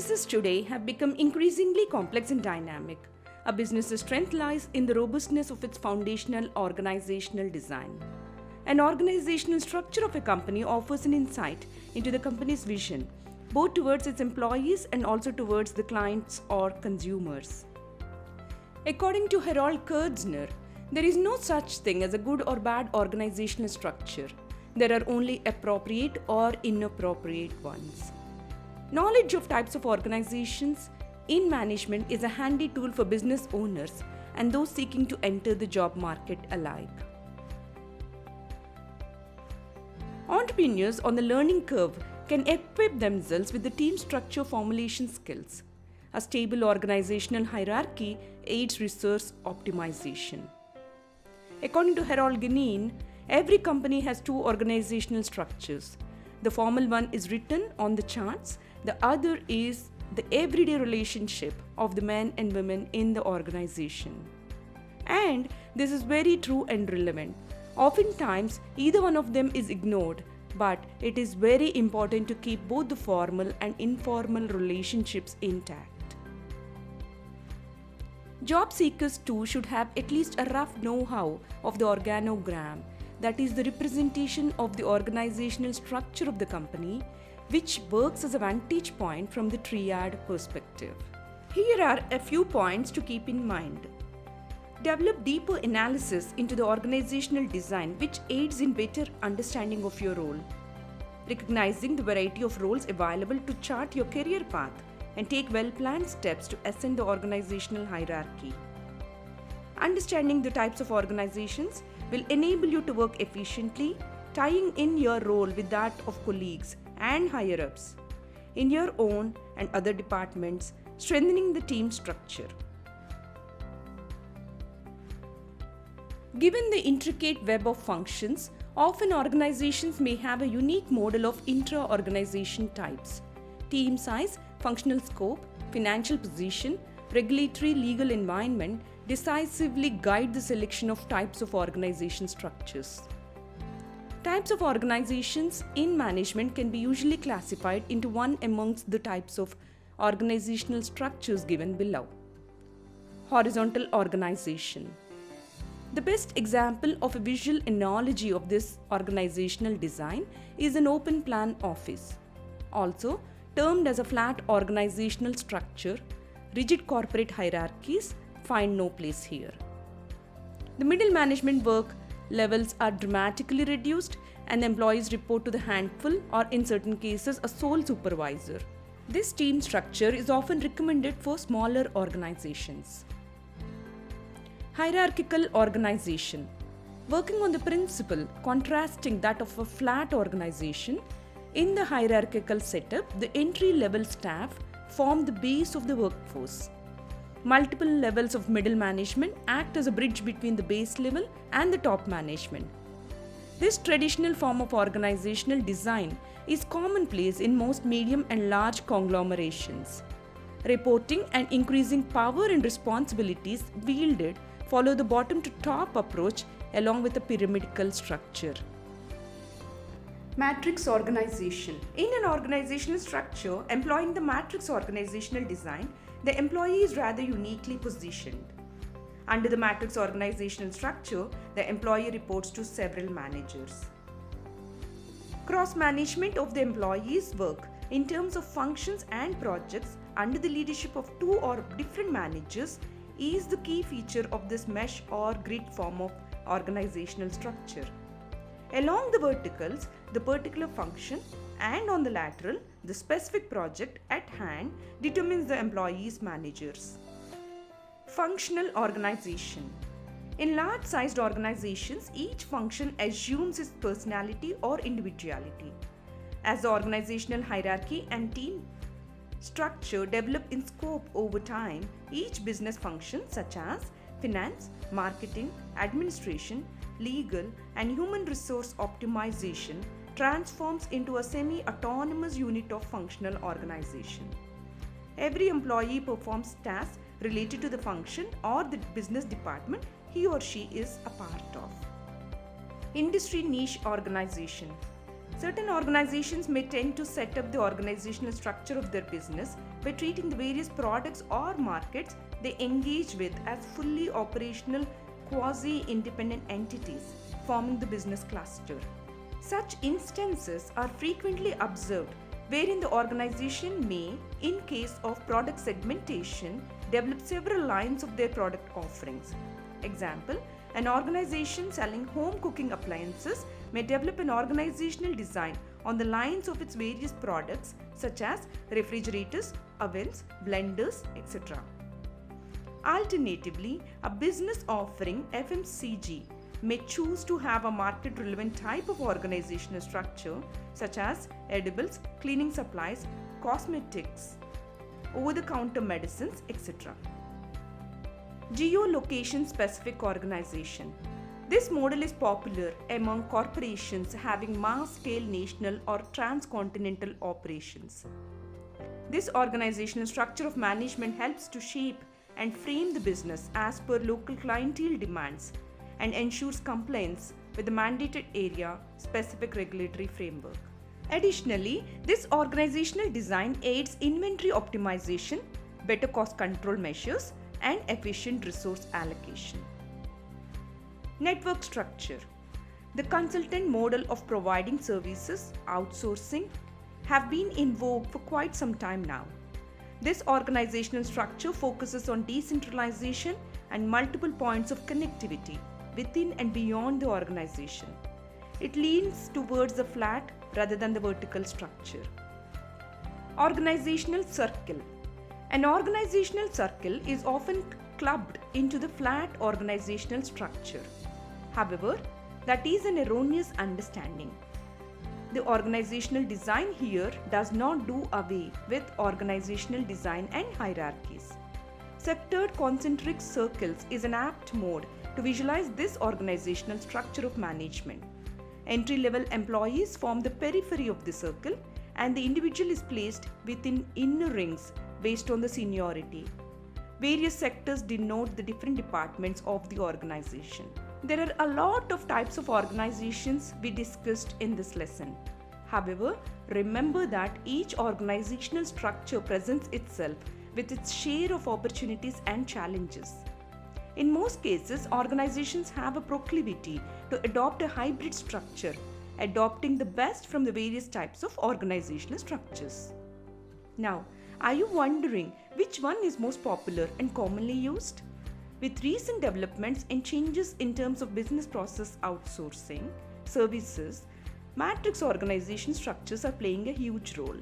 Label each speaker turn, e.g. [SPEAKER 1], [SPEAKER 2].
[SPEAKER 1] Businesses today have become increasingly complex and dynamic. A business's strength lies in the robustness of its foundational organizational design. An organizational structure of a company offers an insight into the company's vision, both towards its employees and also towards the clients or consumers. According to Harold Kurtzner, there is no such thing as a good or bad organizational structure. There are only appropriate or inappropriate ones. Knowledge of types of organizations in management is a handy tool for business owners and those seeking to enter the job market alike. Entrepreneurs on the learning curve can equip themselves with the team structure formulation skills. A stable organizational hierarchy aids resource optimization. According to Harold Guinin, every company has two organizational structures. The formal one is written on the charts, the other is the everyday relationship of the men and women in the organization. And this is very true and relevant. Oftentimes, either one of them is ignored, but it is very important to keep both the formal and informal relationships intact. Job seekers too should have at least a rough know-how of the organogram, that is the representation of the organizational structure of the company, which works as a vantage point from the triad perspective. Here are a few points to keep in mind. Develop deeper analysis into the organizational design which aids in better understanding of your role. Recognizing the variety of roles available to chart your career path and take well-planned steps to ascend the organizational hierarchy. Understanding the types of organizations will enable you to work efficiently, tying in your role with that of colleagues and higher-ups in your own and other departments, strengthening the team structure. Given the intricate web of functions, often organizations may have a unique model of intra-organization types. Team size, functional scope, financial position, regulatory legal environment decisively guide the selection of types of organization structures. Types of organizations in management can be usually classified into one amongst the types of organizational structures given below. Horizontal organization. The best example of a visual analogy of this organizational design is an open plan office. Also termed as a flat organizational structure, rigid corporate hierarchies find no place here. The middle management work levels are dramatically reduced and employees report to the handful or in certain cases a sole supervisor. This team structure is often recommended for smaller organizations. Hierarchical organization. Working on the principle contrasting that of a flat organization, in the hierarchical setup, the entry-level staff form the base of the workforce. Multiple levels of middle management act as a bridge between the base level and the top management. This traditional form of organizational design is commonplace in most medium and large conglomerations. Reporting and increasing power and responsibilities wielded follow the bottom to top approach along with a pyramidal structure. Matrix organization. In an organizational structure employing the matrix organizational design, the employee is rather uniquely positioned. Under the matrix organizational structure, the employee reports to several managers. Cross-management of the employee's work in terms of functions and projects under the leadership of two or different managers is the key feature of this mesh or grid form of organizational structure. Along the verticals, the particular function, and on the lateral, the specific project at hand determines the employee's managers. Functional organization. In large-sized organizations, each function assumes its personality or individuality. As the organizational hierarchy and team structure develop in scope over time, each business function such as finance, marketing, administration, legal, and human resource optimization transforms into a semi-autonomous unit of functional organization. Every employee performs tasks related to the function or the business department he or she is a part of. Industry niche organization. Certain organizations may tend to set up the organizational structure of their business by treating the various products or markets they engage with as fully operational quasi-independent entities, forming the business cluster. Such instances are frequently observed wherein the organization may, in case of product segmentation, develop several lines of their product offerings. Example, an organization selling home cooking appliances may develop an organizational design on the lines of its various products such as refrigerators, ovens, blenders, etc. Alternatively, a business offering FMCG may choose to have a market relevant type of organizational structure such as edibles, cleaning supplies, cosmetics, over the counter medicines, etc. Geolocation specific organization. This model is popular among corporations having mass scale national or transcontinental operations. This organizational structure of management helps to shape and frame the business as per local clientele demands and ensures compliance with the mandated area specific regulatory framework. Additionally, this organizational design aids inventory optimization, better cost control measures, and efficient resource allocation. Network structure. The consultant model of providing services, outsourcing, have been in vogue for quite some time now. This organizational structure focuses on decentralization and multiple points of connectivity within and beyond the organization. It leans towards the flat rather than the vertical structure. Organizational circle. An organizational circle is often clubbed into the flat organizational structure. However, that is an erroneous understanding. The organizational design here does not do away with organizational design and hierarchies. Sectored concentric circles is an apt mode to visualize this organizational structure of management. Entry-level employees form the periphery of the circle, and the individual is placed within inner rings based on the seniority. Various sectors denote the different departments of the organization. There are a lot of types of organizations we discussed in this lesson. However, remember that each organizational structure presents itself with its share of opportunities and challenges. In most cases, organizations have a proclivity to adopt a hybrid structure, adopting the best from the various types of organizational structures. Now, are you wondering which one is most popular and commonly used? With recent developments and changes in terms of business process outsourcing, services, matrix organization structures are playing a huge role.